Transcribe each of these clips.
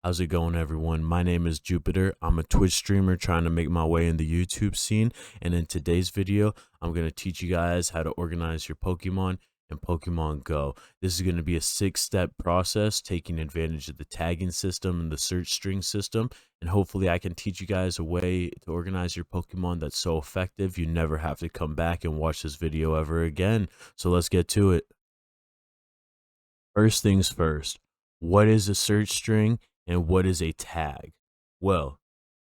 How's it going, everyone? My name is Jupiter. I'm a Twitch streamer trying to make my way in the YouTube scene. And in today's video, I'm going to teach you guys how to organize your Pokemon in Pokemon Go. This is going to be a 6-step process taking advantage of the tagging system and the search string system. And hopefully I can teach you guys a way to organize your Pokemon that's so effective you never have to come back and watch this video ever again. So let's get to it. First things first, what is a search string and what is a tag? Well,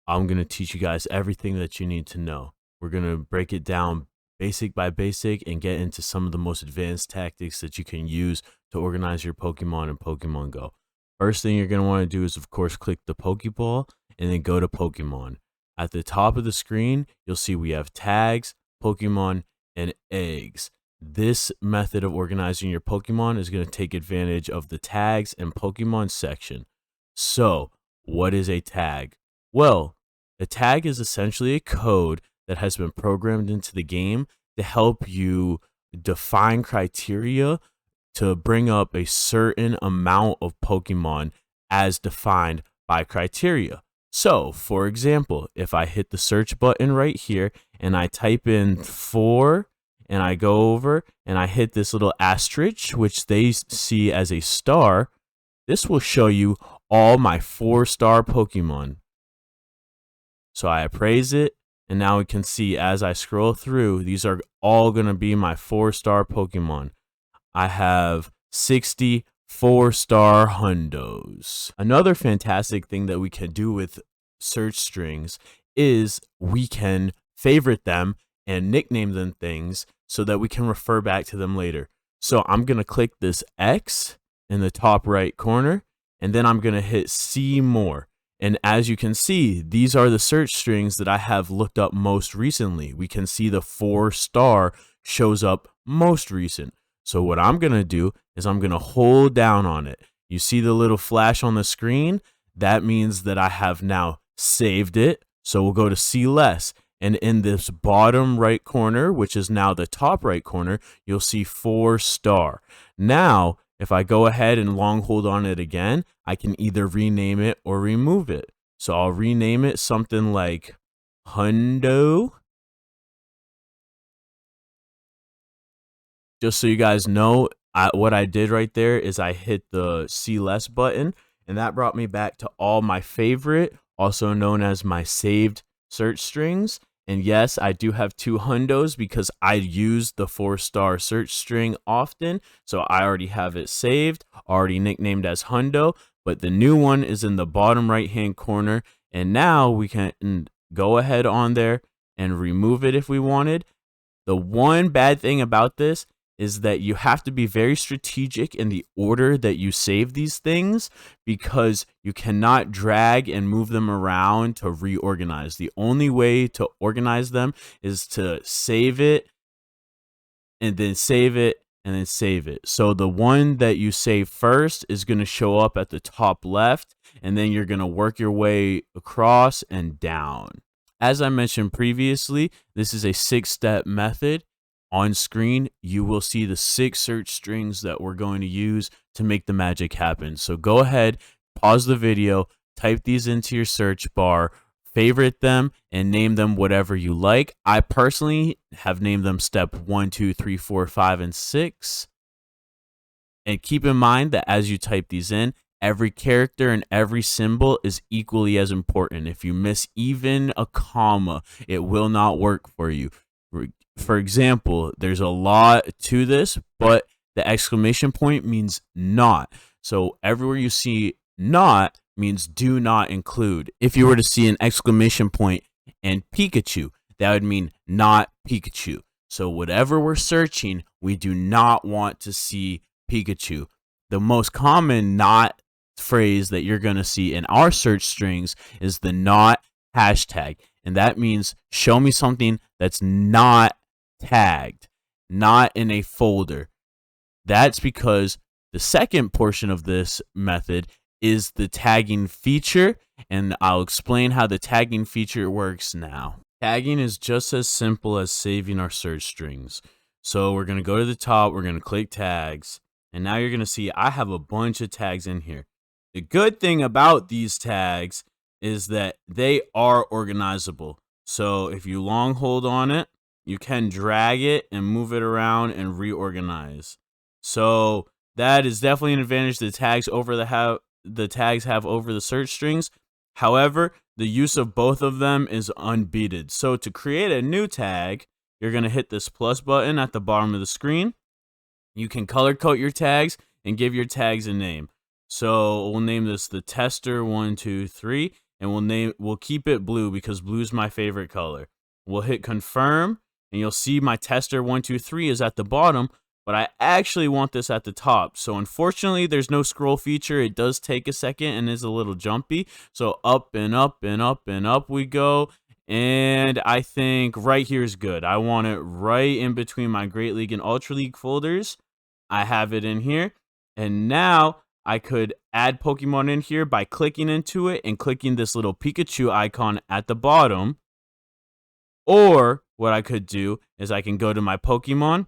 I'm going to teach you guys everything that you need to know. We're going to break it down basic by basic and get into some of the most advanced tactics that you can use to organize your Pokemon in Pokemon Go. First thing you're going to want to do is, of course, click the Pokeball and then go to Pokemon. At the top of the screen, you'll see we have tags, Pokemon, and eggs. This method of organizing your Pokemon is going to take advantage of the tags and Pokemon section. So, what is a tag? Well, a tag is essentially a code that has been programmed into the game to help you define criteria to bring up a certain amount of Pokemon as defined by criteria. So, for example, if I hit the search button right here and I type in 4 and I go over and I hit this little asterisk, which they see as a star, this will show you all my 4-star Pokemon. So I appraise it, and now we can see as I scroll through, these are all going to be my 4-star Pokemon. I have 60 4-star hundos. Another fantastic thing that we can do with search strings is we can favorite them and nickname them things so that we can refer back to them later. So I'm going to click this X in the top right corner, and then I'm going to hit see more. And as you can see, these are the search strings that I have looked up most recently. We can see the 4-star shows up most recent. So what I'm going to do is I'm going to hold down on it. You see the little flash on the screen? That means that I have now saved it. So we'll go to see less. And in this bottom right corner, which is now the top right corner, you'll see 4-star. Now, if I go ahead and long hold on it again, I can either rename it or remove it. So I'll rename it something like Hundo. Just so you guys know, what I did right there is I hit the see less button, and that brought me back to all my favorite, also known as my saved search strings. And yes, I do have 2 hundos because I use the 4-star search string often. So I already have it saved, already nicknamed as hundo, but the new one is in the bottom right-hand corner. And now we can go ahead on there and remove it if we wanted. The one bad thing about this is that you have to be very strategic in the order that you save these things, because you cannot drag and move them around to reorganize. The only way to organize them is to save it and then save it and then save it. So the one that you save first is going to show up at the top left, and then you're going to work your way across and down. As I mentioned previously, this is a 6-step method. On screen, you will see the 6 search strings that we're going to use to make the magic happen. So go ahead, pause the video, type these into your search bar, favorite them, and name them whatever you like. I personally have named them step 1, 2, 3, 4, 5, and 6. And keep in mind that as you type these in, every character and every symbol is equally as important. If you miss even a comma, it will not work for you. For example, there's a lot to this, but the exclamation point means not. So everywhere you see not means do not include. If you were to see an exclamation point and Pikachu, that would mean not Pikachu. So whatever we're searching, we do not want to see Pikachu. The most common not phrase that you're going to see in our search strings is the not hashtag. And that means show me something that's not tagged, not in a folder. That's because the second portion of this method is the tagging feature, and I'll explain how the tagging feature works now. Tagging is just as simple as saving our search strings. So we're going to go to the top, we're going to click tags, and now you're going to see I have a bunch of tags in here. The good thing about these tags is that they are organizable. So if you long hold on it, you can drag it and move it around and reorganize. So that is definitely an advantage the tags have over the search strings. However, the use of both of them is unbeaten. So to create a new tag, you're going to hit this plus button at the bottom of the screen. You can color code your tags and give your tags a name. So we'll name this the tester123, and we'll keep it blue because blue's my favorite color. We'll hit confirm, and you'll see my tester123 is at the bottom, but I actually want this at the top. So unfortunately, there's no scroll feature. It does take a second and is a little jumpy. So up and up and up and up we go. And I think right here is good. I want it right in between my Great League and Ultra League folders. I have it in here. And now I could add Pokemon in here by clicking into it and clicking this little Pikachu icon at the bottom. Or what I could do is I can go to my Pokemon.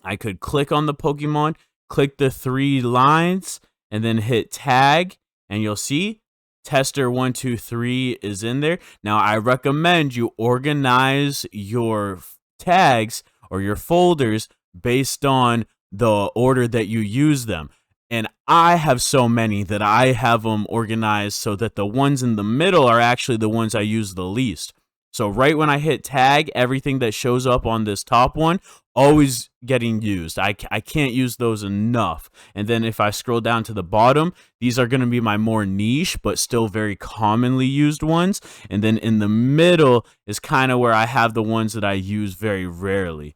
I could click on the Pokemon, click the 3 lines, and then hit tag. And you'll see Tester123 is in there. Now, I recommend you organize your tags or your folders based on the order that you use them. And I have so many that I have them organized so that the ones in the middle are actually the ones I use the least. So right when I hit tag, everything that shows up on this top one, always getting used. I can't use those enough. And then if I scroll down to the bottom, these are going to be my more niche, but still very commonly used ones. And then in the middle is kind of where I have the ones that I use very rarely.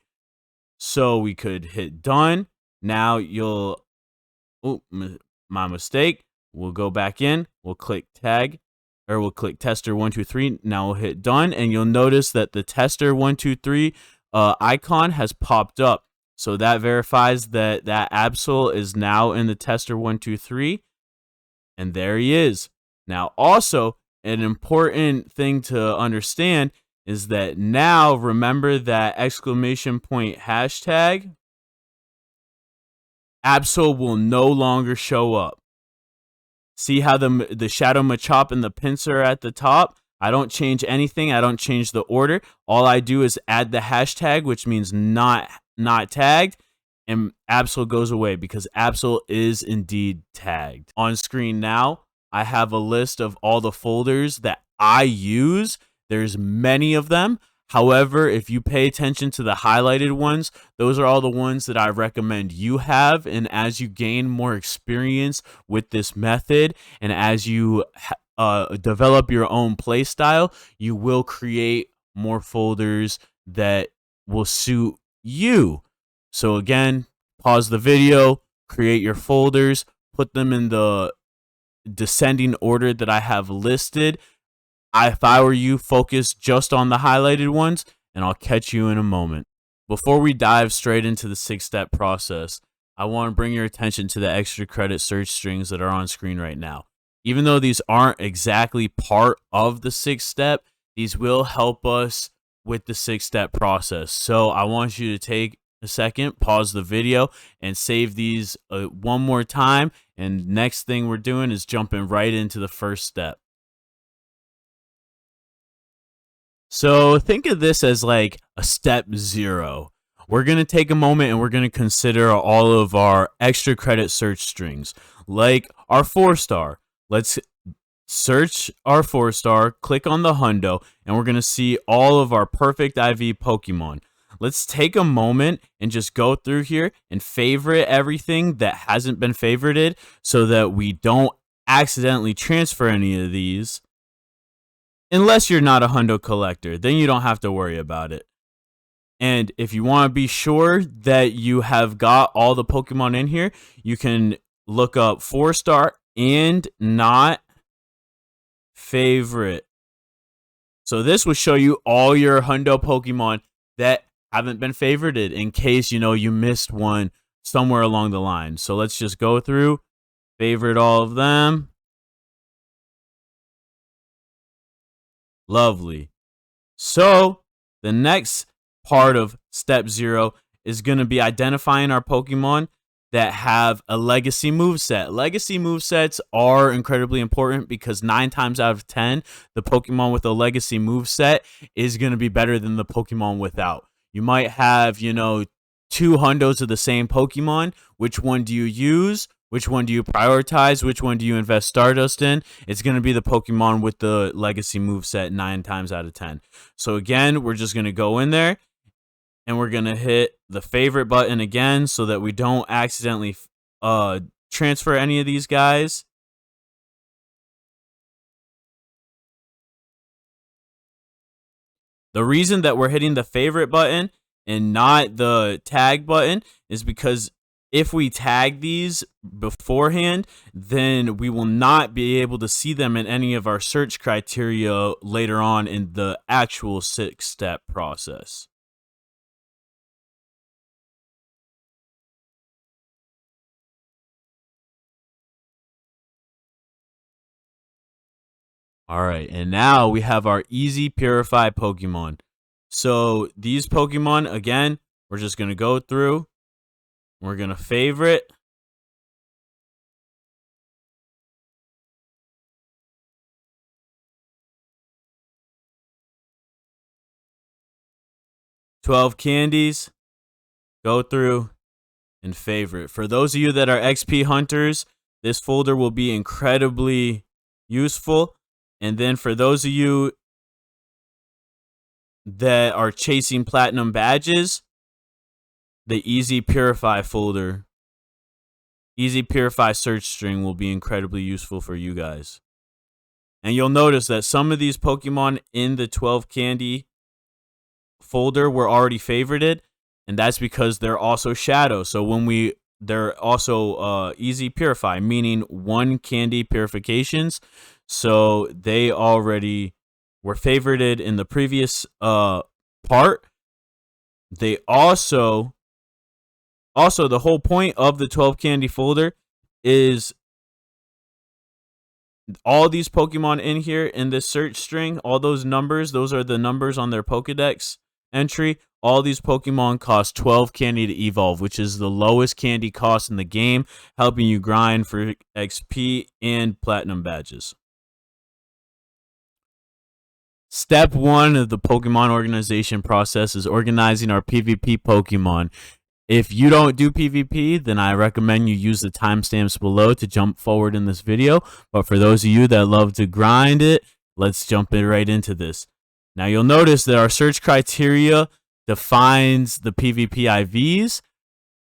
So we could hit done. Now my mistake. We'll go back in. We'll click tag. Or we'll click tester123. Now we'll hit done, and you'll notice that the tester123 icon has popped up. So that verifies that Absol is now in the tester123, and there he is. Now also, an important thing to understand is that now remember that exclamation point hashtag. Absol will no longer show up. See how the Shadow Machop and the Pinsir are at the top? I don't change anything. I don't change the order. All I do is add the hashtag, which means not tagged, and Absol goes away because Absol is indeed tagged. On screen now, I have a list of all the folders that I use. There's many of them. However, if you pay attention to the highlighted ones, those are all the ones that I recommend you have. And as you gain more experience with this method, and as you develop your own play style, you will create more folders that will suit you. So again, pause the video, create your folders, put them in the descending order that I have listed. If I were you, focus just on the highlighted ones, and I'll catch you in a moment. Before we dive straight into the 6-step process, I want to bring your attention to the extra credit search strings that are on screen right now. Even though these aren't exactly part of the 6-step, these will help us with the 6-step process. So I want you to take a second, pause the video, and save these one more time. And next thing we're doing is jumping right into the first step. So think of this as like a step 0. We're going to take a moment and we're going to consider all of our extra credit search strings, like our 4-star. Let's search our 4-star, click on the hundo, and we're going to see all of our perfect IV Pokemon. Let's take a moment and just go through here and favorite everything that hasn't been favorited so that we don't accidentally transfer any of these. Unless you're not a hundo collector, then you don't have to worry about it. And if you want to be sure that you have got all the Pokemon in here, you can look up 4-star and not favorite. So this will show you all your hundo Pokemon that haven't been favorited in case you missed one somewhere along the line. So let's just go through, favorite all of them. Lovely. So the next part of step 0 is going to be identifying our Pokemon that have a legacy moveset. Legacy movesets are incredibly important because 9 times out of 10, the Pokemon with a legacy moveset is going to be better than the Pokemon without. You might have, two hundos of the same Pokemon. Which one do you use? Which one do you prioritize? Which one do you invest Stardust in? It's going to be the Pokemon with the legacy moveset 9 times out of 10. So again, we're just going to go in there and we're going to hit the favorite button again so that we don't accidentally transfer any of these guys. The reason that we're hitting the favorite button and not the tag button is because if we tag these beforehand, then we will not be able to see them in any of our search criteria later on in the actual 6-step process. All right, and now we have our easy purify Pokemon. So these Pokemon, again, we're just going to go through. We're going to favorite. $12 candies. Go through and favorite. For those of you that are XP hunters, this folder will be incredibly useful. And then for those of you that are chasing platinum badges, the Easy Purify folder, Easy Purify search string will be incredibly useful for you guys. And you'll notice that some of these Pokemon in the 12 candy folder were already favorited, and that's because they're also shadow. So they're also Easy Purify, meaning 1 candy purifications. So they already were favorited in the previous part. They also the whole point of the 12 candy folder is all these Pokemon in here in this search string, all those numbers, those are the numbers on their Pokedex entry. All these Pokemon cost 12 candy to evolve, which is the lowest candy cost in the game, helping you grind for XP and platinum badges. Step 1 of the Pokemon organization process is organizing our PvP Pokemon. If you don't do PvP, then I recommend you use the timestamps below to jump forward in this video. But for those of you that love to grind it, let's jump right into this. Now you'll notice that our search criteria defines the PvP IVs.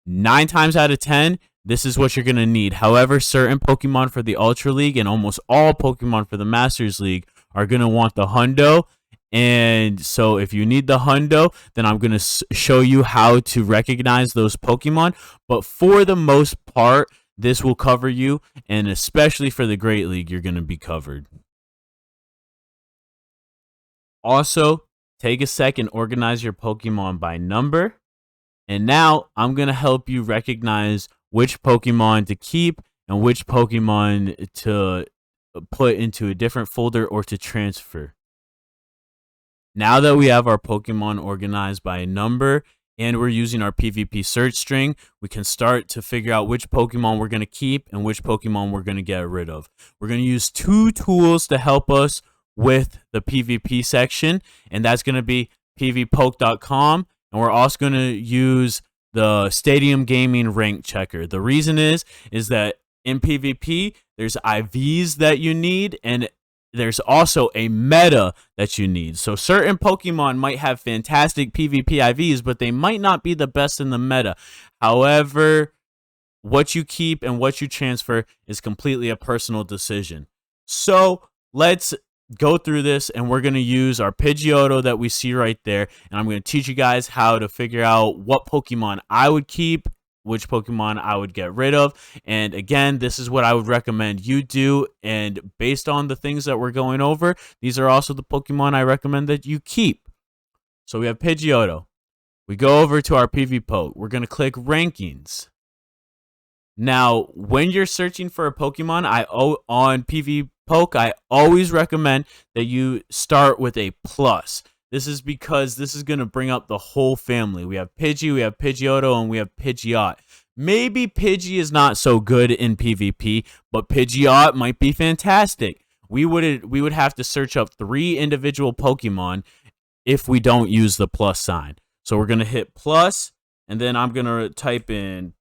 9 times out of 10, this is what you're going to need. However, certain Pokemon for the Ultra League and almost all Pokemon for the Masters League are going to want the Hundo. And so if you need the Hundo, then I'm going to show you how to recognize those Pokemon. But for the most part, this will cover you. And especially for the Great League, you're going to be covered. Also, take a second, organize your Pokemon by number. And now I'm going to help you recognize which Pokemon to keep and which Pokemon to put into a different folder or to transfer. Now that we have our Pokemon organized by number and we're using our PvP search string, we can start to figure out which Pokemon we're going to keep and which Pokemon we're going to get rid of. We're going to use 2 tools to help us with the PvP section, and that's going to be pvpoke.com, and we're also going to use the Stadium Gaming Rank Checker. The reason is that in PvP, there's IVs that you need, and there's also a meta that you need. So certain Pokemon might have fantastic PvP IVs, but they might not be the best in the meta. However, what you keep and what you transfer is completely a personal decision. So let's go through this, and we're going to use our Pidgeotto that we see right there, and I'm going to teach you guys how to figure out what Pokemon I would keep, which Pokemon I would get rid of. And again, this is what I would recommend you do, and based on the things that we're going over, these are also the Pokemon I recommend that you keep. So we have Pidgeotto. We go over to our PvPoke. We're going to click Rankings. Now, when you're searching for a Pokemon on PvPoke, I always recommend that you start with a plus. This is because this is going to bring up the whole family. We have Pidgey, we have Pidgeotto, and we have Pidgeot. Maybe Pidgey is not so good in PvP, but Pidgeot might be fantastic. We would have to search up 3 individual Pokemon if we don't use the plus sign. So we're going to hit plus, and then I'm going to type in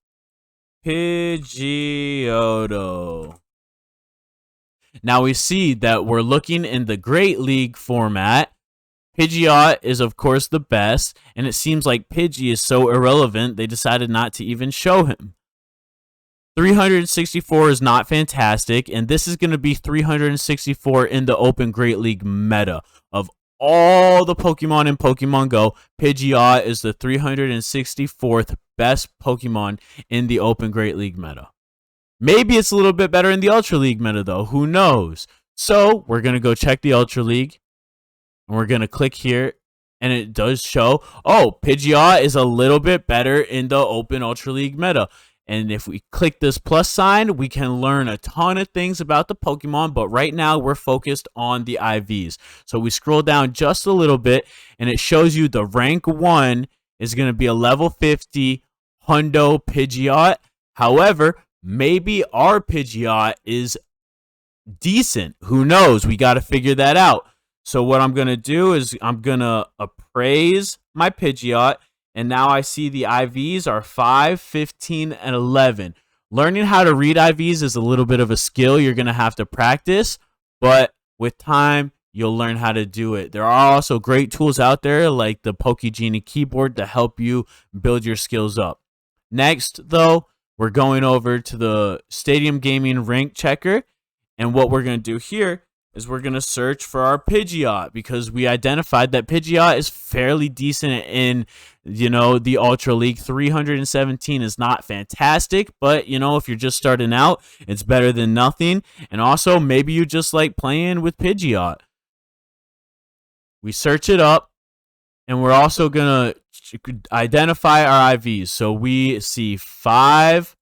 Pidgeotto. Now we see that we're looking in the Great League format. Pidgeot is, of course, the best, and it seems like Pidgey is so irrelevant, they decided not to even show him. 364 is not fantastic, and this is going to be 364 in the Open Great League meta. Of all the Pokemon in Pokemon GO, Pidgeot is the 364th best Pokemon in the Open Great League meta. Maybe it's a little bit better in the Ultra League meta, though. Who knows? So we're going to go check the Ultra League. And we're going to click here. And it does show, oh, Pidgeot is a little bit better in the Open Ultra League meta. And if we click this plus sign, we can learn a ton of things about the Pokemon. But right now, we're focused on the IVs. So we scroll down just a little bit. And it shows you the rank 1 is going to be a level 50 Hundo Pidgeot. However, maybe our Pidgeot is decent. Who knows? We got to figure that out. So what I'm going to do is I'm going to appraise my Pidgeot. And now I see the IVs are 5, 15, and 11. Learning how to read IVs is a little bit of a skill you're going to have to practice. But with time, you'll learn how to do it. There are also great tools out there like the Pokegenie keyboard to help you build your skills up. Next, though, we're going over to the Stadium Gaming rank checker. And what we're going to do here is we're going to search for our Pidgeot because we identified that Pidgeot is fairly decent in, the Ultra League. 317 is not fantastic, but, if you're just starting out, it's better than nothing. And also, maybe you just like playing with Pidgeot. We search it up, and we're also going to identify our IVs. So we see 5,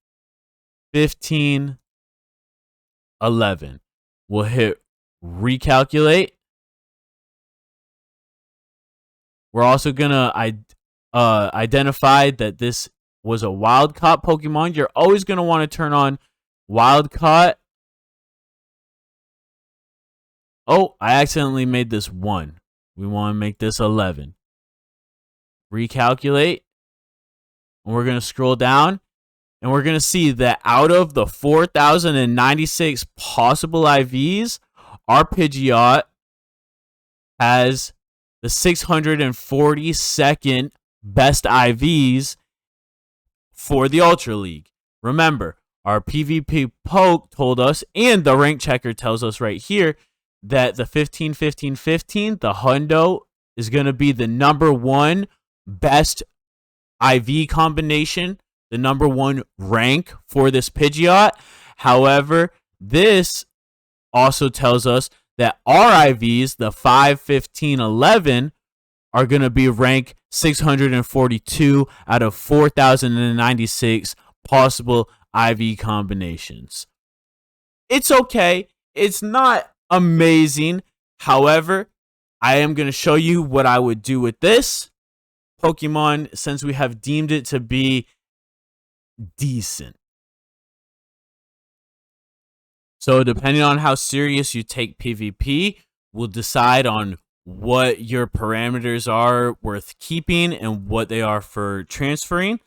15, 11. We'll hit recalculate. We're also going to identify that this was a wild caught Pokemon. You're always going to want to turn on wild caught. Oh, I accidentally made this 1. We want to make this 11. Recalculate. And we're going to scroll down. And we're going to see that out of the 4,096 possible IVs, our Pidgeot has the 642nd best IVs for the Ultra League. Remember, our PvP poke told us, and the rank checker tells us right here, that the 15, 15, 15, the Hundo, is going to be the number 1 best IV combination, the number 1 rank for this Pidgeot. However, this also tells us that our IVs, the 5, 15, 11, are going to be ranked 642 out of 4,096 possible IV combinations. It's okay. It's not amazing. However, I am going to show you what I would do with this Pokemon since we have deemed it to be decent. So depending on how serious you take PvP, will decide on what your parameters are worth keeping and what they are for transferring.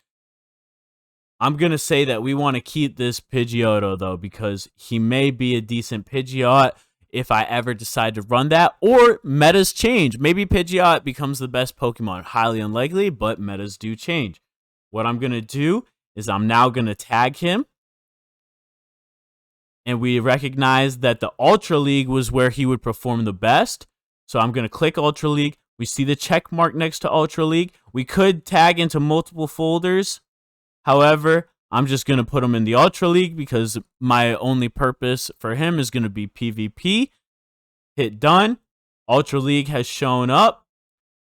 I'm going to say that we want to keep this Pidgeotto, though, because he may be a decent Pidgeot if I ever decide to run that, or metas change. Maybe Pidgeot becomes the best Pokemon. Highly unlikely, but metas do change. What I'm going to do is I'm now going to tag him. And we recognize that the Ultra League was where he would perform the best. So I'm going to click Ultra League. We see the check mark next to Ultra League. We could tag into multiple folders. However, I'm just going to put him in the Ultra League because my only purpose for him is going to be PvP. Hit done. Ultra League has shown up.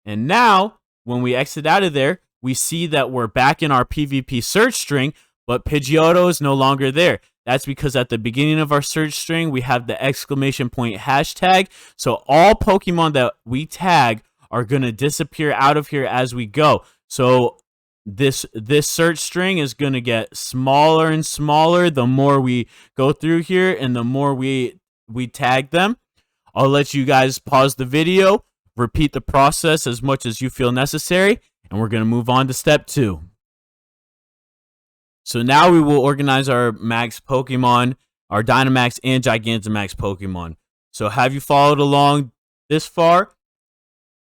And now, when we exit out of there, we see that we're back in our PvP search string, but Pidgeotto is no longer there. That's because at the beginning of our search string, we have the exclamation point hashtag. So all Pokemon that we tag are going to disappear out of here as we go. So this search string is going to get smaller and smaller the more we go through here and the more we tag them. I'll let you guys pause the video, repeat the process as much as you feel necessary, and we're going to move on to step 2. So now we will organize our max Pokemon, our Dynamax and Gigantamax Pokemon. So have you followed along this far?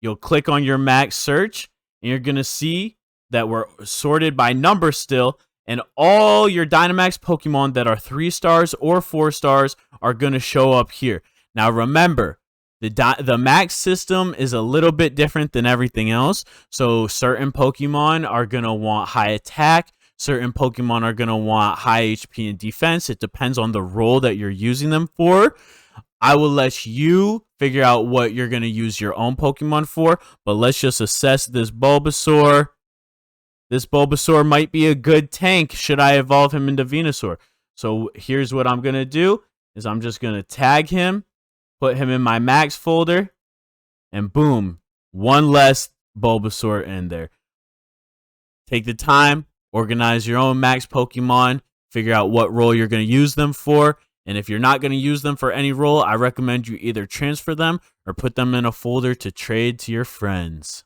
You'll click on your max search, and you're going to see that we're sorted by number still, and all your Dynamax Pokemon that are 3 stars or 4 stars are going to show up here. Now remember, the max system is a little bit different than everything else. So certain Pokemon are going to want high attack. Certain Pokemon are going to want high HP and defense. It depends on the role that you're using them for. I will let you figure out what you're going to use your own Pokemon for. But let's just assess this Bulbasaur. This Bulbasaur might be a good tank should I evolve him into Venusaur. So here's what I'm going to do is I'm just going to tag him, put him in my max folder, and boom, one less Bulbasaur in there. Take the time, organize your own max Pokemon, figure out what role you're going to use them for, and if you're not going to use them for any role, I recommend you either transfer them or put them in a folder to trade to your friends.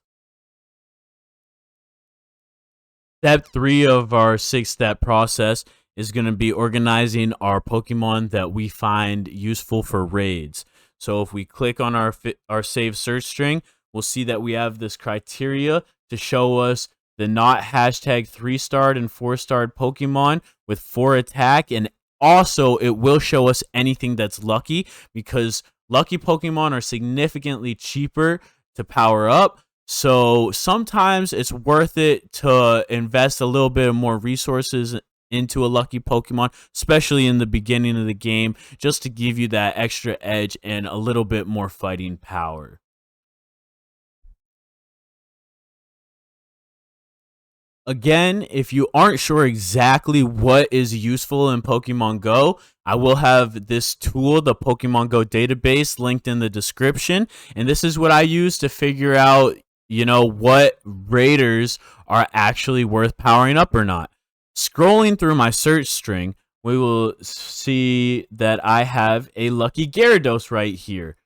Step 3 of our 6-step process is going to be organizing our Pokemon that we find useful for raids. So if we click on our save search string, we'll see that we have this criteria to show us the not hashtag 3-starred and 4-starred Pokemon with 4 attack, and also it will show us anything that's lucky, because lucky Pokemon are significantly cheaper to power up. So sometimes it's worth it to invest a little bit more resources into a lucky Pokemon, especially in the beginning of the game, just to give you that extra edge and a little bit more fighting power. Again, if you aren't sure exactly what is useful in Pokemon Go, I will have this tool, the Pokemon Go database, linked in the description. And this is what I use to figure out, what raiders are actually worth powering up or not. Scrolling through my search string, we will see that I have a lucky Gyarados right here.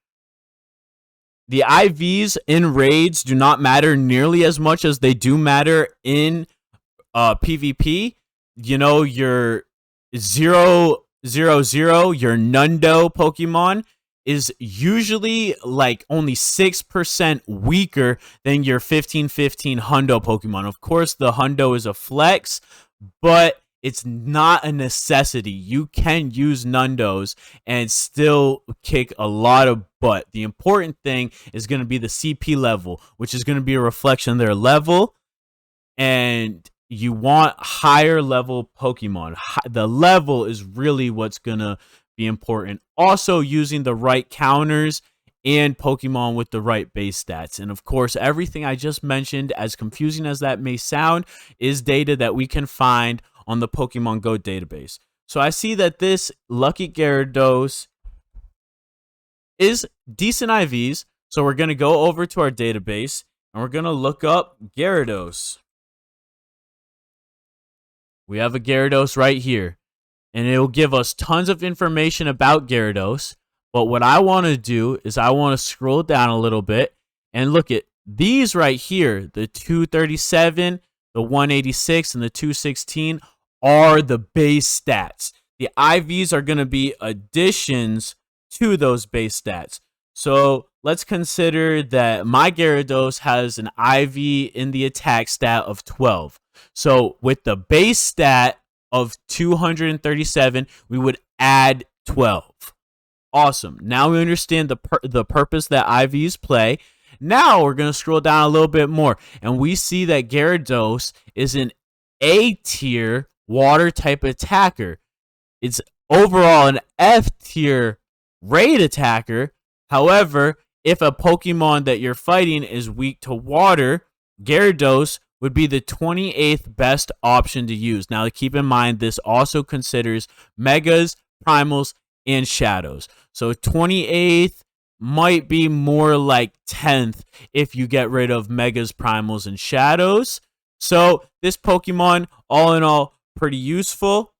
The IVs in raids do not matter nearly as much as they do matter in PvP. Your 0-0-0, your Nundo Pokemon is usually like only 6% weaker than your 15-15 Hundo Pokemon. Of course, the Hundo is a flex, but it's not a necessity. You can use Nundos and still kick a lot of butt. The important thing is going to be the CP level, which is going to be a reflection of their level. And you want higher level Pokemon. The level is really what's going to be important. Also, using the right counters and Pokemon with the right base stats. And of course, everything I just mentioned, as confusing as that may sound, is data that we can find on the Pokemon Go database. So I see that this lucky Gyarados is decent IVs. So we're going to go over to our database and we're going to look up Gyarados. We have a Gyarados right here, and it will give us tons of information about Gyarados. But what I want to do is I want to scroll down a little bit and look at these right here. The 237, the 186, and the 216 are the base stats. The IVs are going to be additions to those base stats. So let's consider that my Gyarados has an IV in the attack stat of 12. So with the base stat of 237, we would add 12. Awesome. Now we understand the purpose that IVs play. Now we're going to scroll down a little bit more, and we see that Gyarados is an A tier water type attacker. It's overall an F tier raid attacker. However, if a Pokemon that you're fighting is weak to water, Gyarados would be the 28th best option to use. Now, keep in mind, this also considers Megas, Primals, and Shadows. So 28th might be more like 10th if you get rid of Megas, Primals, and Shadows. So this Pokemon, all in all, pretty useful.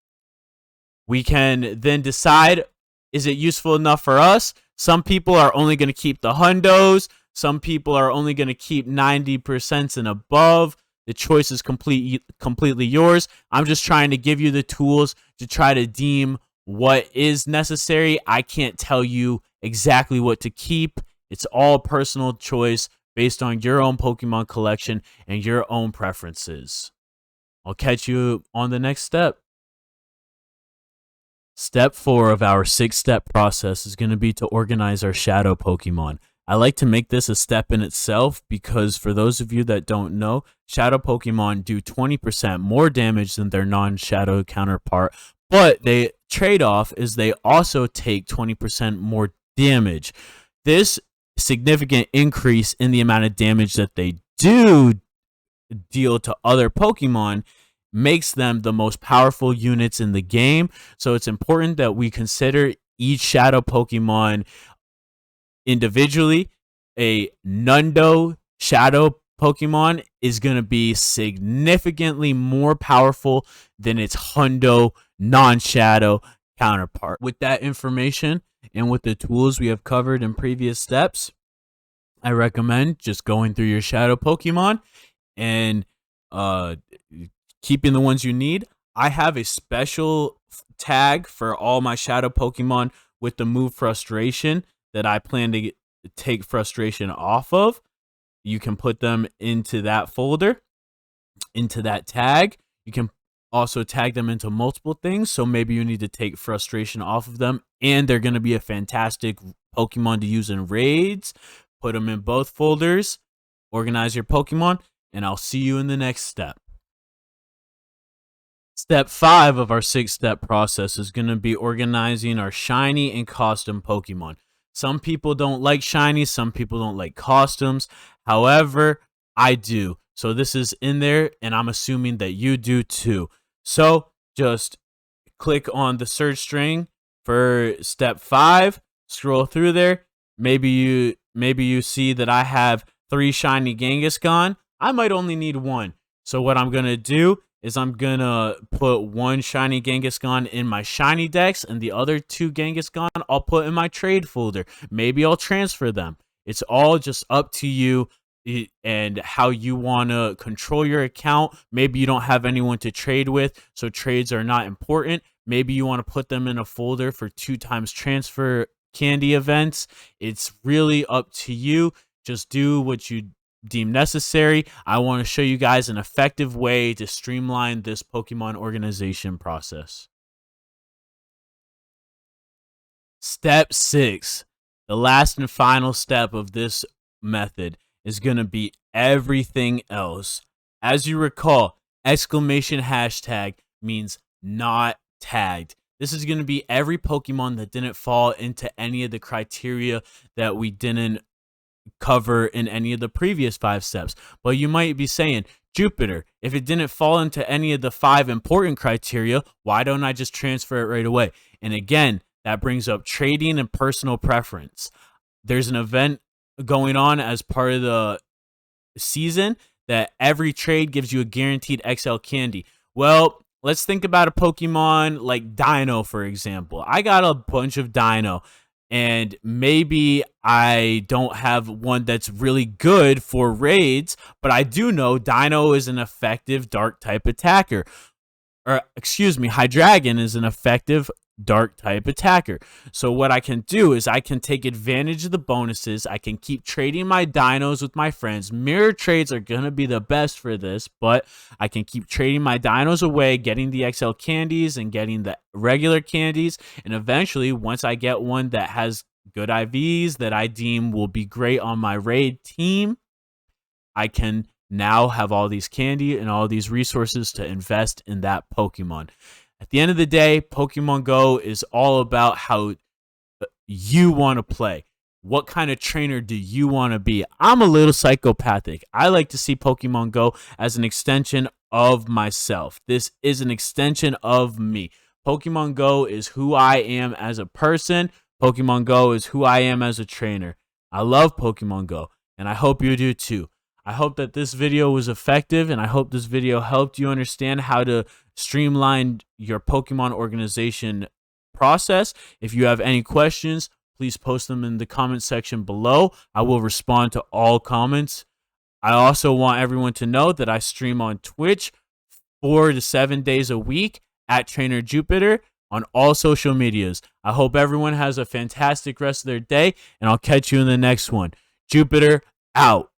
We can then decide, is it useful enough for us? Some people are only going to keep the hundos. Some people are only going to keep 90% and above. The choice is completely yours. I'm just trying to give you the tools to try to deem what is necessary. I can't tell you exactly what to keep. It's all personal choice based on your own Pokemon collection and your own preferences. I'll catch you on the next step. Step 4 of our 6-step process is going to be to organize our shadow Pokemon. I like to make this a step in itself because for those of you that don't know, shadow Pokemon do 20% more damage than their non-shadow counterpart, but the trade-off is they also take 20% more damage. This significant increase in the amount of damage that they do deal to other Pokemon makes them the most powerful units in the game. So it's important that we consider each shadow Pokemon individually. A Nundo shadow Pokemon is going to be significantly more powerful than its Hundo non-shadow counterpart. With that information and with the tools we have covered in previous steps, I recommend just going through your shadow Pokemon and keeping the ones you need. I have a special tag for all my shadow Pokemon with the move Frustration that I plan to take Frustration off of. You can put them into that folder, into that tag. You can also tag them into multiple things. So maybe you need to take Frustration off of them, and they're going to be a fantastic Pokemon to use in raids. Put them in both folders, organize your Pokemon, and I'll see you in the next step. Step 5 of our 6-step process is going to be organizing our shiny and custom Pokemon. Some people don't like shiny, some people don't like costumes. However, I do. So this is in there, and I'm assuming that you do too. So just click on the search string for step 5, scroll through there. Maybe you see that I have 3 shiny Kangaskhan. I might only need 1. So what I'm going to do is I'm going to put 1 shiny Kangaskhan in my shiny decks, and the other 2 Kangaskhan I'll put in my trade folder. Maybe I'll transfer them. It's all just up to you and how you want to control your account. Maybe you don't have anyone to trade with, so trades are not important. Maybe you want to put them in a folder for 2 times transfer candy events. It's really up to you. Just do what you deem necessary. I want to show you guys an effective way to streamline this Pokemon organization process. Step 6, the last and final step of this method, is going to be everything else. As you recall, exclamation hashtag means not tagged. This is going to be every Pokemon that didn't fall into any of the criteria that we didn't cover in any of the previous 5 steps. But you might be saying, Jupiter, if it didn't fall into any of the 5 important criteria, why don't I just transfer it right away? And again, that brings up trading and personal preference. There's an event going on as part of the season that every trade gives you a guaranteed XL candy. Well, let's think about a Pokemon like Dino, for example. I got a bunch of Dino, and maybe I don't have one that's really good for raids, but I do know Dino is an effective dark type attacker. Or, excuse me, Hydreigon is an effective dark type attacker. So what I can do is I can take advantage of the bonuses. I can keep trading my dinos with my friends. Mirror trades are going to be the best for this, but I can keep trading my dinos away, getting the XL candies and getting the regular candies. And eventually, once I get one that has good IVs that I deem will be great on my raid team, I can now have all these candy and all these resources to invest in that Pokemon. At the end of the day, Pokemon Go is all about how you want to play. What kind of trainer do you want to be? I'm a little psychopathic. I like to see Pokemon Go as an extension of myself. This is an extension of me. Pokemon Go is who I am as a person. Pokemon Go is who I am as a trainer. I love Pokemon Go, and I hope you do too. I hope that this video was effective, and I hope this video helped you understand how to streamline your Pokemon organization process. If you have any questions, please post them in the comment section below. I will respond to all comments. I also want everyone to know that I stream on Twitch 4 to 7 days a week at Trainer Jupiter on all social medias. I hope everyone has a fantastic rest of their day, and I'll catch you in the next one. Jupiter out.